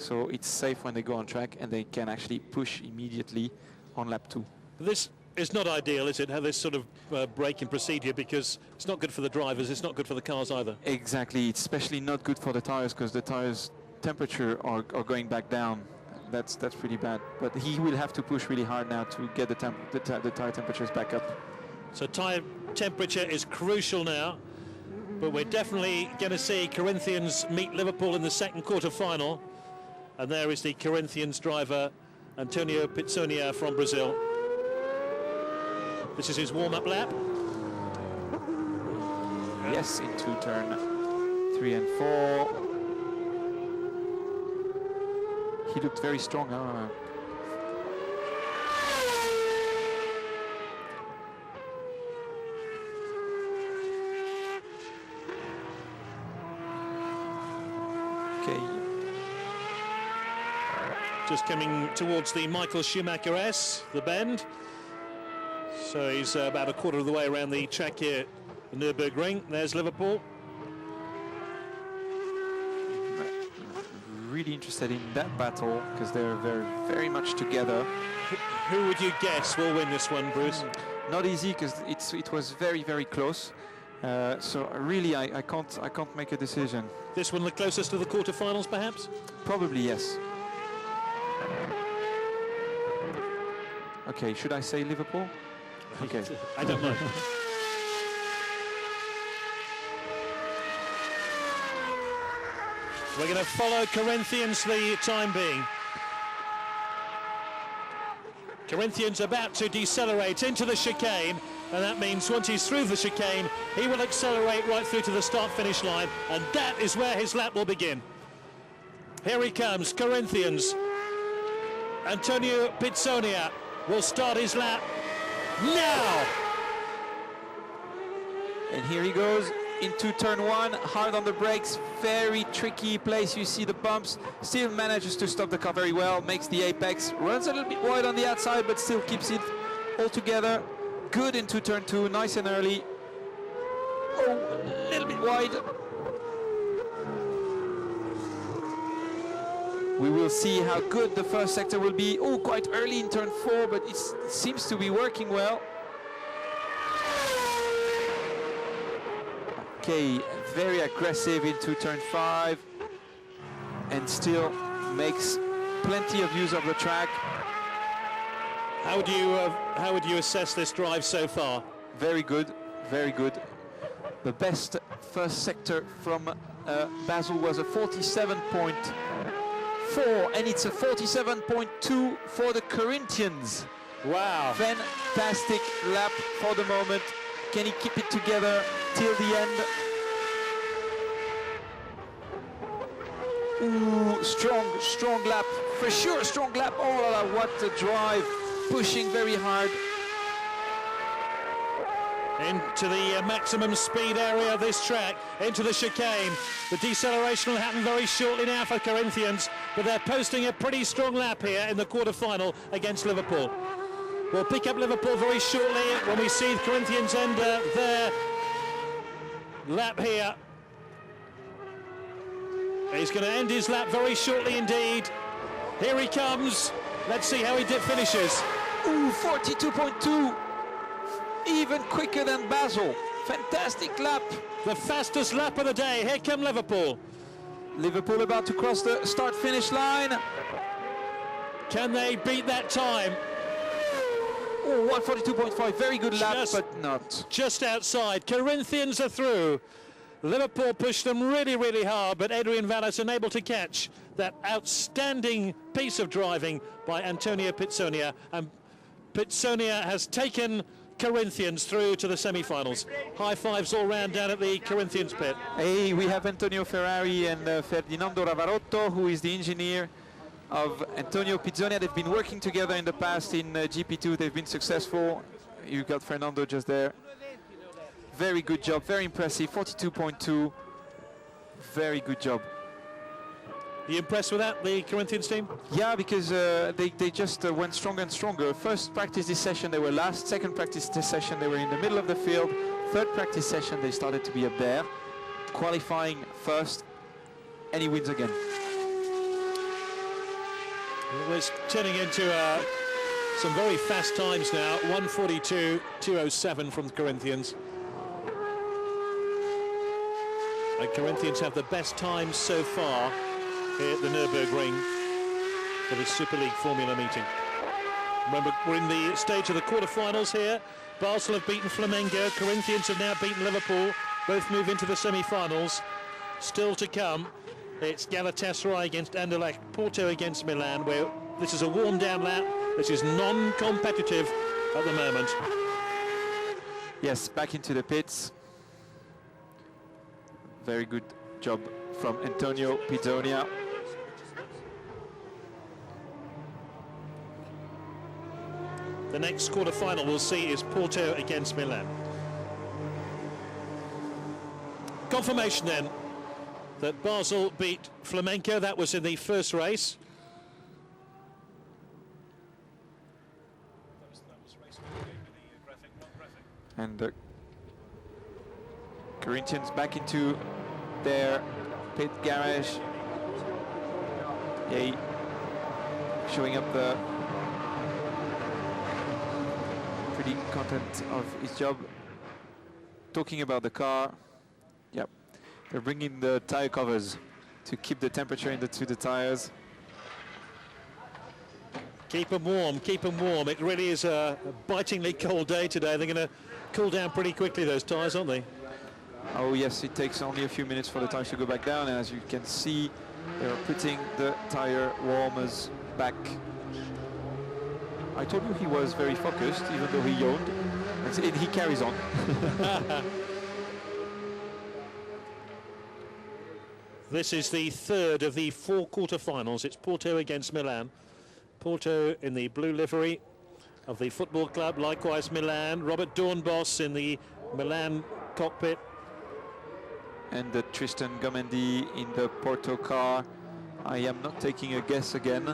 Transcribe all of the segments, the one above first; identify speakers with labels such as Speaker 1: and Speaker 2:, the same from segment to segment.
Speaker 1: so it's safe when they go on track, and they can actually push immediately on lap 2.
Speaker 2: This is not ideal, is it, have this sort of braking procedure, because it's not good for the drivers, it's not good for the cars either.
Speaker 1: Exactly, it's especially not good for the tires, because the tires temperature are going back down. That's pretty bad, but he will have to push really hard now to get the tire temperatures back up.
Speaker 2: So tire temperature is crucial now, but we're definitely going to see Corinthians meet Liverpool in the second quarter-final, and there is the Corinthians driver Antonio Pizzonia from Brazil. This is his warm-up lap.
Speaker 1: Yes, into turn 3 and 4. He looked very strong. Okay.
Speaker 2: Just coming towards the Michael Schumacher S, the bend. So he's about a quarter of the way around the track here, the Nurburgring. There's Liverpool.
Speaker 1: Really interested in that battle, because they're very much together.
Speaker 2: Who would you guess will win this one, Bruce?
Speaker 1: Not easy, because it was very close. So really, I can't make a decision.
Speaker 2: This one the closest to the quarterfinals, perhaps?
Speaker 1: Probably yes. Okay, should I say Liverpool? Okay.
Speaker 2: I don't know. We're going to follow Corinthians for the time being. Corinthians about to decelerate into the chicane, and that means once he's through the chicane, he will accelerate right through to the start-finish line, and that is where his lap will begin. Here he comes, Corinthians. Antonio Pizzonia will start his lap now.
Speaker 1: And here he goes into turn 1, hard on the brakes, very tricky place. You see the bumps, still manages to stop the car very well, makes the apex, runs a little bit wide on the outside, but still keeps it all together. Good into turn 2, nice and early. Oh, a little bit wide. We will see how good the first sector will be. Oh, quite early in turn 4, but it seems to be working well. Okay, very aggressive into turn 5, and still makes plenty of use of the track.
Speaker 2: How would you assess this drive so far?
Speaker 1: Very good, very good. The best first sector from Basel was a 47.4, and it's a 47.2 for the Corinthians.
Speaker 2: Wow.
Speaker 1: Fantastic lap for the moment. Can he keep it together till the end? Ooh, strong lap. For sure, strong lap. Oh, what a drive. Pushing very hard.
Speaker 2: Into the maximum speed area of this track, into the chicane. The deceleration will happen very shortly now for Corinthians, but they're posting a pretty strong lap here in the quarter-final against Liverpool. We'll pick up Liverpool very shortly when we see the Corinthians end their lap here. He's going to end his lap very shortly indeed. Here he comes. Let's see how he finishes.
Speaker 1: Ooh, 42.2. Even quicker than Basel. Fantastic lap.
Speaker 2: The fastest lap of the day. Here come Liverpool.
Speaker 1: Liverpool about to cross the start-finish line.
Speaker 2: Can they beat that time?
Speaker 1: Oh, 142.5, very good lap, but not.
Speaker 2: Just outside. Corinthians are through. Liverpool pushed them really hard, but Adrian Vallis unable to catch that outstanding piece of driving by Antonio Pizzonia. And Pizzonia has taken Corinthians through to the semi-finals. High fives all round down at the Corinthians pit.
Speaker 1: Hey, we have Antonio Ferrari and Ferdinando Ravarotto, who is the engineer of Antonio Pizzonia. They've been working together in the past in GP2. They've been successful. You got Fernando just there. Very good job, very impressive. 42.2. Very good job.
Speaker 2: You impressed with that, the Corinthians team?
Speaker 1: Yeah, because they just went stronger and stronger. First practice this session they were last. Second practice this session they were in the middle of the field. Third practice session they started to be up there. Qualifying first, and he wins again.
Speaker 2: Well, it's turning into some very fast times now. 1:42.207 from the Corinthians. And Corinthians have the best times so far here at the Nurburgring for the Superleague Formula meeting. Remember, we're in the stage of the quarterfinals here. Basel have beaten Flamengo. Corinthians have now beaten Liverpool. Both move into the semi-finals. Still to come, it's Galatasaray against Anderlecht, Porto against Milan, where this is a warm-down lap. This is non-competitive at the moment.
Speaker 1: Yes, back into the pits. Very good job from Antonio Pizzonia.
Speaker 2: The next quarter-final we'll see is Porto against Milan. Confirmation then that Basel beat Flamengo. That was in the first race.
Speaker 1: And the Corinthians back into their pit garage. Yeah, showing up the pretty content of his job. Talking about the car, yep, they're bringing the tire covers to keep the temperature into the tires.
Speaker 2: Keep them warm, keep them warm. It really is a bitingly cold day today. They're going to cool down pretty quickly, those tires, aren't they?
Speaker 1: Oh yes, it takes only a few minutes for the tires to go back down, and as you can see, they're putting the tire warmers back. I told you he was very focused, even though he yawned, and he carries on.
Speaker 2: This is the third of the 4 quarter-finals. It's Porto against Milan. Porto in the blue livery of the football club, likewise Milan. Robert Dornbos in the Milan cockpit.
Speaker 1: And the Tristan Gomendi in the Porto car. I am not taking a guess again.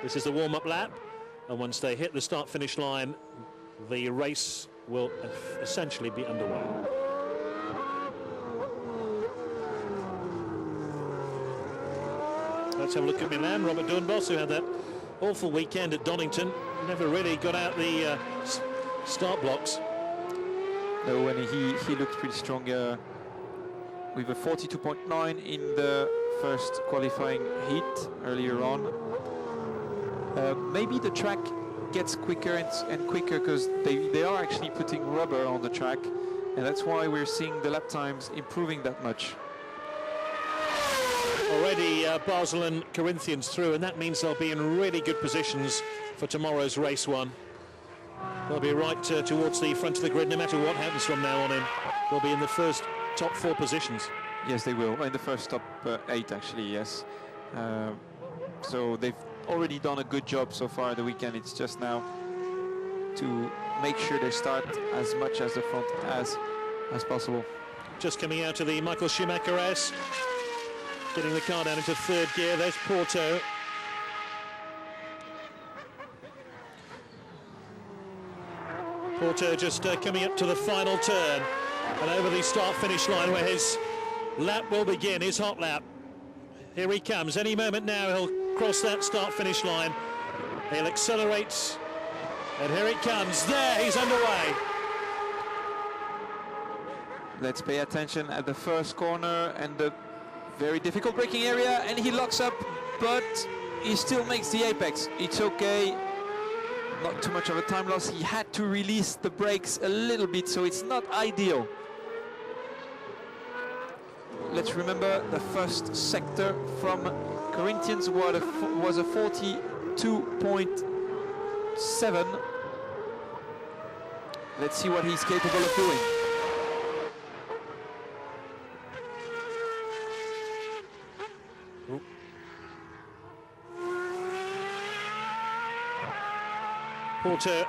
Speaker 2: This is the warm-up lap, and once they hit the start-finish line, the race will essentially be underway. Let's have a look at Milan. Robert Dornbos, who had that awful weekend at Donington, never really got out the start blocks.
Speaker 1: No, and he looked pretty strong with a 42.9 in the first qualifying heat earlier on. Maybe the track gets quicker and quicker because they are actually putting rubber on the track, and that's why we're seeing the lap times improving that much.
Speaker 2: Already Basel and Corinthians through, and that means they'll be in really good positions for tomorrow's race one. They'll be right towards the front of the grid no matter what happens from now on in. They'll be in the first top 4 positions.
Speaker 1: Yes, they will. In the first top 8, actually, yes. So they've already done a good job so far the weekend. It's just now to make sure they start as much as the front as possible.
Speaker 2: Just coming out of the Michael Schumacher race, getting the car down into 3rd gear. There's Porto. Porto just coming up to the final turn and over the start-finish line where his lap will begin, his hot lap. Here he comes. Any moment now he'll cross that start-finish line. He'll accelerate, and here it comes. There, he's underway.
Speaker 1: Let's pay attention at the first corner and the very difficult braking area, and he locks up, but he still makes the apex. It's okay. Not too much of a time loss. He had to release the brakes a little bit, so it's not ideal. Let's remember the first sector from Corinthians was a 42.7. Let's see what he's capable of doing.
Speaker 2: Porto